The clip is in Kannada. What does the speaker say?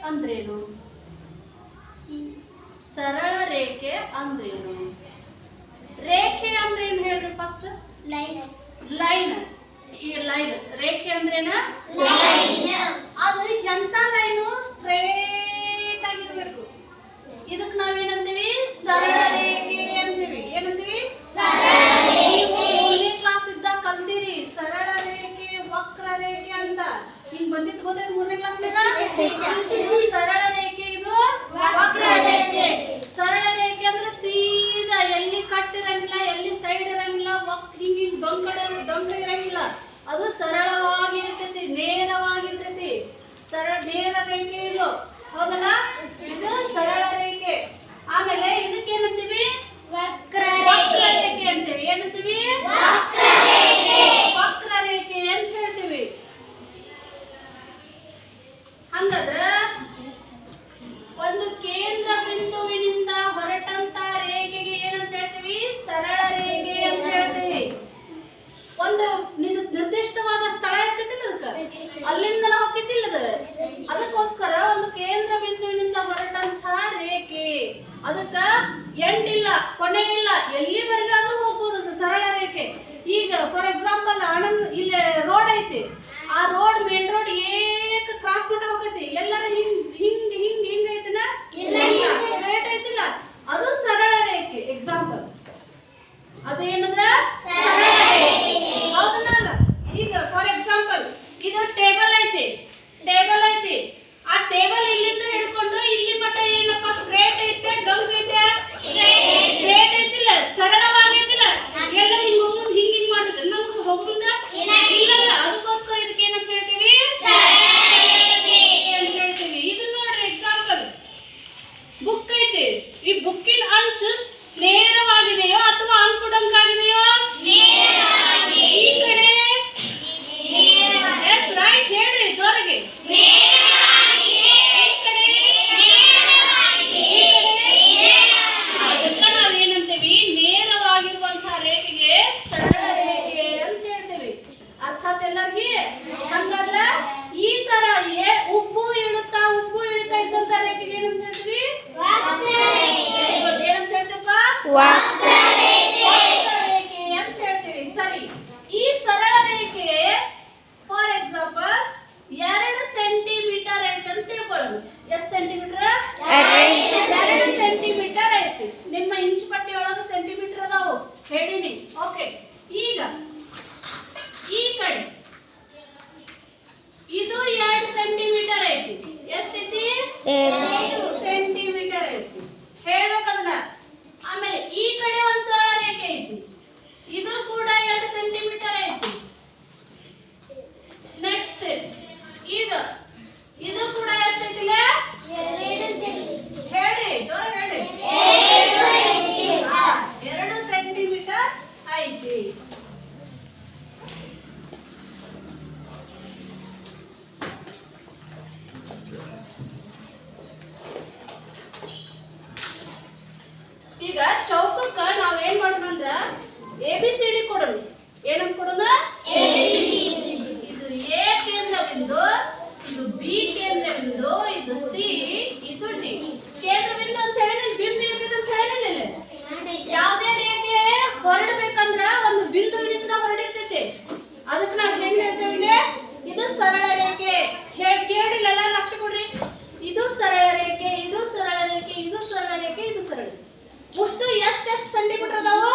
ಅಂದ್ರೇನು? ಸರಳ ರೇಖೆ ಅಂದ್ರೇನು? ರೇಖೆ ಅಂದ್ರೇನು ಹೇಳ್ರಿ ಫಸ್ಟ್? ಲೈನ್. ಲೈನ್. ಈ ಲೈನ್ ರೇಖೆ ಅಂದ್ರೇನ? ಅದು ಎಂತ ಲೈನು? ಸ್ಟ್ರೇಟ್ ಆಗಿರ್ಬೇಕು. ಇದಕ್ಕೆ ನಾವೇನಂತೀವಿ? ಸರಳ ರೇಖೆ ಅಂತೀವಿ. ಏನಂತೀವಿ? ಮೂರನೇ ಕ್ಲಾಸ್ ಇದ್ದಾಗ ಕಲ್ತೀರಿ ಸರಳ ರೇಖೆ, ವಕ್ರ ರೇಖೆ ಅಂತ. ಹಿಂಗ್ ಬಂದಿದ್ ಗೊತ್ತಾಯ್ತು ಮೂರನೇ ಕ್ಲಾಸ್ ಇದು ಸರಳ ರೇಖೆ, ಇದು ವಕ್ರ ರೇಖೆ. ಸರಳ ರೇಖೆ ಅಂದ್ರೆ ಸೀದಾ ಎಲ್ಲಿ ಕಟ್ ಇರಂಗಿಲ್ಲ, ಎಲ್ಲಿ ಸೈಡ್ ಇರಂಗಿಲ್ಲ, ಹಿಂಗ್ ಡೊಂಕ ಇರಂಗಿಲ್ಲ. ಅದು ಸರಳವಾಗಿ ಇರ್ತೈತಿ, ನೇರವಾಗಿರ್ತೈತಿ. ನೇರ ರೇಖೆ ಇದು, ಹೌದಲ್ಲ? ಇದು ಸರಳ ರೇಖೆ. ಆಮೇಲೆ ಇದಕ್ಕೆ ಏನಂತೀವಿ? ವಕ್ರ ರೇಖೆ ಅಂತೀವಿ. ಏನಂತೀವಿ? ವಕ್ರ ರೇಖೆ ಅಂತ ಹೇಳ್ತೀವಿ. ಹಂಗಾದ್ರ ಒಂದು ಕೇಂದ್ರ ಬಿಂದುವಿನಿಂದ ಹೊರಟಂತ ರೇಖೆಗೆ ಏನಂತ ಹೇಳ್ತೀವಿ? ಸರಳ ರೇಖೆ ಅಂತ ಹೇಳ್ತೀವಿ. ಒಂದು ನಿರ್ದಿಷ್ಟವಾದ ಸ್ಥಳ ಇರ್ತೈತಿಲ್ಲ, ಅದಕ್ಕೆ ಅಲ್ಲಿಂದ ನಾವು ಹೋಗ್ತಿಲ್ಲ. ಅದಕ್ಕೋಸ್ಕರ ಒಂದು ಕೇಂದ್ರ ಬಿಂದುವಿನಿಂದ ಹೊರಟಂತ ರೇಖೆ, ಅದಕ್ಕ ಎಂಡ್ ಇಲ್ಲ, ಕೊನೆ ಇಲ್ಲ, ಎಲ್ಲಿವರೆಗಾದ್ರೂ ಹೋಗ್ಬೋದು. ಅದು ಸರಳ ರೇಖೆ. ಈಗ ಫಾರ್ ಎಕ್ಸಾಂಪಲ್ ಆನಂದ್ ಇಲ್ಲಿ ರೋಡ್ ಐತಿ, ಆ ರೋಡ್ ಮೇನ್ ರೋಡ್ ಏಕ ಕ್ರಾಸ್ ಮಟ್ಟ ಹೋಗೈತಿ. ಎಲ್ಲರ ಹಿಂಗ್ ಹಿಂಗ್ ಹಿಂಗ್ ಹಿಂಗ್ ಐತಿನ? ಸ್ಟ್ರೇಟ್ ಐತಿಲ್ಲ, ಅದು ಸರಳ ರೇಖೆ. ಎಕ್ಸಾಂಪಲ್ ಅದು ಏನದ? ಸರಳ ರೇಖೆ. ಹೌದಲ್ಲ? ಈಗ ಫಾರ್ ಎಕ್ಸಾಂಪಲ್ ಇದು ಟೇಬಲ್ ಐತಿ, ಆ ಟೇಬಲ್ ಇಲ್ಲಿಂದ ಹಿಡ್ಕೊಂಡು ಇಲ್ಲಿ ಮಟ್ಟ ಏನಪ್ಪ ಸ್ಟ್ರೇಟ್ ಐತೆ, ಡೌನ್ ಐತೆ? ಸ್ಟ್ರೇಟ್ ಐತಿಲ್ಲ, ಸರಳವಾಗೈತಿಲ್ಲ. ಎಲ್ಲ ಹಿಂಗ್ ಹಿಂಗ್ ಹಿಂಗ್ ಮಾಡಿದ್ರೆ ನಮ್ಗೆ ಹೋಗುದ ಇಲ್ಲಲ್ಲ. ಅದಕ್ಕೋಸ್ಕರ ಇದಕ್ಕೆ ಏನಂತ ಹೇಳ್ತೀವಿ? ಅಂತ ಹೇಳ್ತೀವಿ. ಇದು ನೋಡ್ರಿ ಎಕ್ಸಾಂಪಲ್, ಬುಕ್ ಐತಿ. ಈ ಬುಕ್ಕಿನ ಅಂಚು ನೇರವಾಗಿದೆಯೋ ಅಥವಾ ಅಂಕು ಡೊಂಕಾಗಿದೆಯೋ? ಈ ಕಡೆ ಎಸ್ ರೈಟ್ ಹೇಳ್ರಿ ಜೋರಿಗೆ. ಅದಕ್ಕ ನಾವೇನಂತೀವಿ? ನೇರವಾಗಿರುವಂತಹ ರೇಖೆಗೆ ಸರಳ ರೇಖೆ ಅಂತ ಹೇಳ್ತೀವಿ. ಅರ್ಥಾತ್ ಎಲ್ಲರಿಗೆ? ಹಂಗಲ್ಲ, ಈ ತರ ಉಬ್ಬು ಇಳಿತಾ ಇದ್ದಂತ ರೇಖೆಗೆ ಏನಂತ ಹೇಳ್ತೀವಿ? ಏನಂತ ಹೇಳ್ತೀವಪ್ಪ? ವಕ್ರ ರೇಖೆ ಅಂತ ಹೇಳ್ತೀವಿ. ಸರಿ, ಈ ಸರಳ ರೇಖೆ ಫಾರ್ ಎಕ್ಸಾಂಪಲ್ 2 ಸೆಂಟಿಮೀಟರ್ ಐತೆ ಅಂತ ತಿಳ್ಕೊಳ್ಳೋಣ. ಎಷ್ಟು ಸೆಂಟಿಮೀಟರ್? 2 ಸೆಂಟಿಮೀಟರ್ ಐತಿ. ನಿಮ್ಮ ಇಂಚ್ ಪಟ್ಟಿ ಒಳಗೆ ಸೆಂಟಿಮೀಟರ್ ಅದಾವು ಹೇಳಿನಿ. ಓಕೆ, ಈಗ ಈ ಕಡೆ ಇದು 2 ಸೆಂಟಿಮೀಟರ್ ಐತಿ. ಎಷ್ಟೈತಿ? 2 ಸೆಂಟಿಮೀಟರ್ ಐತಿ. ಹೇಳ್ಬೇಕಂದ್ರ ಆಮೇಲೆ ಈ ಕಡೆ ಒಂದು ಸರಳ ರೇಖೆ ಐತಿ, ಇದು ಕೂಡ 2 ಸೆಂಟಿಮೀಟರ್ ಐತಿ. ನೆಕ್ಸ್ಟ್ ಈಗ ಇದು ಕೂಡ ಎಷ್ಟೈತಿಲ್ಲ? 2 ಹೇಳ್ರಿ, ಜೋರ ಹೇಳ್ರಿ. 2 ಸೆಂಟಿಮೀಟರ್ ಐತಿ. ಈಗ ಚೌಕಕ್ಕ ನಾವ್ ಏನ್ ಮಾಡೋಣ ಅಂದ್ರ ABCD ಕೊಡೋಣ. ಏನಂತ ಕೊಡೋಣ? ಇದು A ಕೇಂದ್ರ ಬಿಂದು, ಇದು B ಕೇಂದ್ರ ಬಿಂದು, ಇದು C, ಇದು D. ಕೇಂದ್ರ ಬಿಂದು ಅಂತ ಹೇಳಿದ್ರೆ ಬಿಂದು ಇರ್ತದೆ ಅಂತ ಹೇಳಿಲ್ಲ. ಯಾವುದೇ ರೇಖೆ ಹೊರಡಬೇಕಂದ್ರ ಒಂದು ಬಿಂದುವಿನಿಂದ ಹೊರಡಿರ್ತೈತಿ. ಅದಕ್ಕೆ ನಾವು ಏನ್ ಹೇಳ್ತೇವೆ? ಇದು ಸರಳ ರೇಖೆ. ಕೇಳಿಲ್ಲ, ಲಕ್ಷ ಕೊಡ್ರಿ. ಇದು ಸರಳ ರೇಖೆ, ಇದು ಸರಳ ರೇಖೆ, ಇದು ಸರಳ ರೇಖೆ, ಇದು ಸರಳ ರೇಖೆ. ಅಷ್ಟು ಎಷ್ಟು ಸೆಂಟಿಮೀಟರ್ ಅದಾವು?